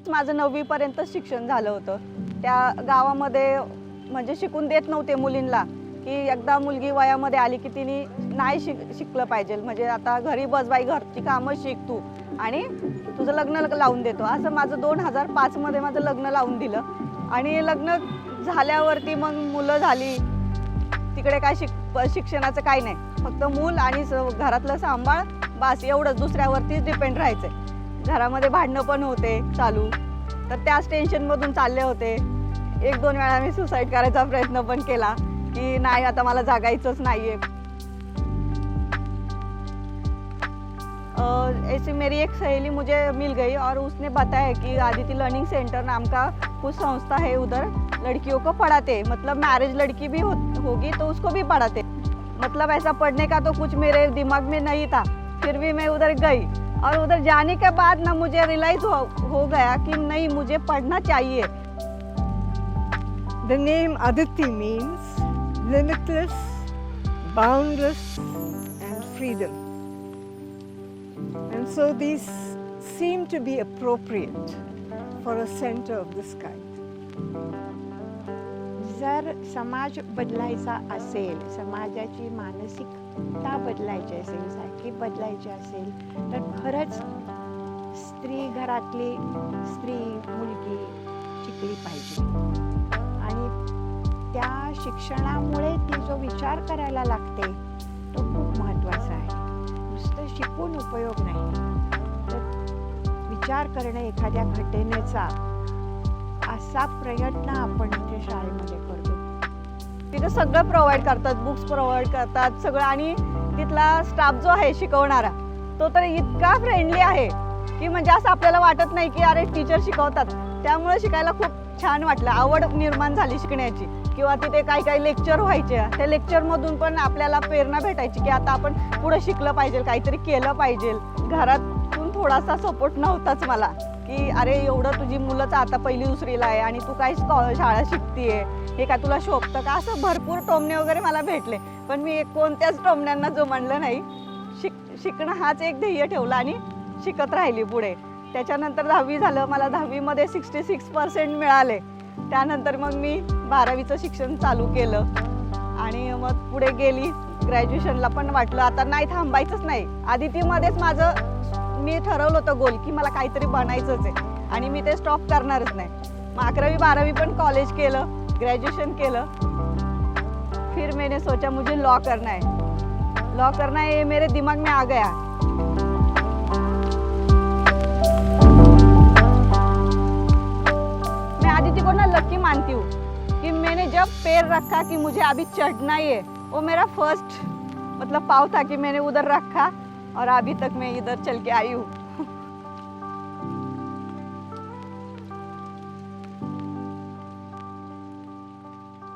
माझं 9वी पर्यंत शिक्षण झालं होतं. त्या गावामध्ये म्हणजे शिकून देत नव्हते मुलींना, की एकदा मुलगी वयामध्ये आली की तिने नाही शिकलं पाहिजे, म्हणजे आता घरी बस बाई, घरची कामं शिक तू आणि तुझं लग्न लावून देतो. असं माझं 2005 मध्ये माझं लग्न लावून दिलं. आणि लग्न झाल्यावरती मग मुलं झाली, तिकडे काय शिक्षणाचं काही नाही, फक्त मूल आणि घरातलं सांभाळ, बस एवढंच. दुसऱ्यावरतीच डिपेंड राहायचं. घरामध्ये भांडणं पण होते चालू, तर त्याच टेन्शनमधून चालले होते. 1-2 वेळा मी सुसाईड करायचा प्रयत्न पण केला, कि नाही आता मला जागायचंच नाहीये. ऐसी मेरी एक सहेली मुझे मिल गई और उसने बताया कि आदिति लर्निंग सेंटर नाम का कुछ संस्था है, उधर लड़कियों को पढ़ाते, मतलब मैरिज लड़की भी होगी तो उसको भी पढ़ाते। मतलब ऐसा पढ़ने का तो कुछ मेरे दिमाग में नहीं था, फिर भी मैं उधर गई और उधर जाने के बाद ना मुझे रियलाइज हो गया कि नहीं, मुझे पढ़ना चाहिए। The name Aditi means limitless, boundless and freedom. And so these seem to be appropriate for a center of this kind. जर समाज बदलायचा असेल, समाजाची मानसिकता बदलायची असेल, सायकी बदलायची असेल, तर खरंच स्त्री, घरातली स्त्री, मुलगी शिकली पाहिजे. आणि त्या शिक्षणामुळे ती जो विचार करायला लागते तो खूप महत्त्वाचा आहे. नुसतं शिकून उपयोग नाही, तर विचार करणे एखाद्या घटनेचा, असा प्रयत्न आपण इथे शाळेमध्ये करतो. तिथे सगळं प्रोव्हाइड करतात, बुक्स प्रोव्हाइड करतात सगळं. आणि तिथला स्टाफ जो आहे शिकवणारा, तो तर इतका फ्रेंडली आहे की म्हणजे असं आपल्याला वाटत नाही की अरे टीचर शिकवतात. त्यामुळे शिकायला खूप छान वाटलं, आवड निर्माण झाली शिकण्याची. किंवा तिथे काही लेक्चर व्हायचे, त्या लेक्चरमधून पण आपल्याला प्रेरणा भेटायची की आता आपण पुढे शिकलं पाहिजे, काहीतरी केलं पाहिजे. घरातून थोडासा सपोर्ट नव्हताच मला, की अरे एवढं तुझी मुलंच आता 1ली-2रीला आहे आणि तू काय शाळा शिकतीये, हे काय तुला शोभतं का, असं भरपूर टोमणे वगैरे मला भेटले. पण मी कोणत्याच टोमण्यांना जुमानलं नाही. शिकणं हाच एक ध्येय ठेवला आणि शिकत राहिली पुढे. त्याच्यानंतर 10वी झालं, मला 10वीमध्ये 66% मिळाले. त्यानंतर मग मी 12वीचं शिक्षण चालू केलं आणि मग पुढे गेली. ग्रॅज्युएशनला पण वाटलं आता नाही, थांबायचंच नाही. आदितीमध्येच माझं मी ठरवलं होतं गोल, की मला काहीतरी बनायचंच आहे आणि मी ते स्टॉप करणारच नाही. मग 11वी-12वी पण कॉलेज केलं, ग्रॅज्युएशन केलं. फिर मैंने सोचा मुझे लॉ करना है, लॉ करना है, ये मेरे दिमाग में आ गया. मैं आदिति को ना लकी मानती हूँ कि मैंने जब पैर रखा कि मुझे अभी चढ़ना ही है, वो मेरा फर्स्ट मतलब पाँव था कि मैंने उधर रखा और अभी तक मैं इधर चल के आई हूँ.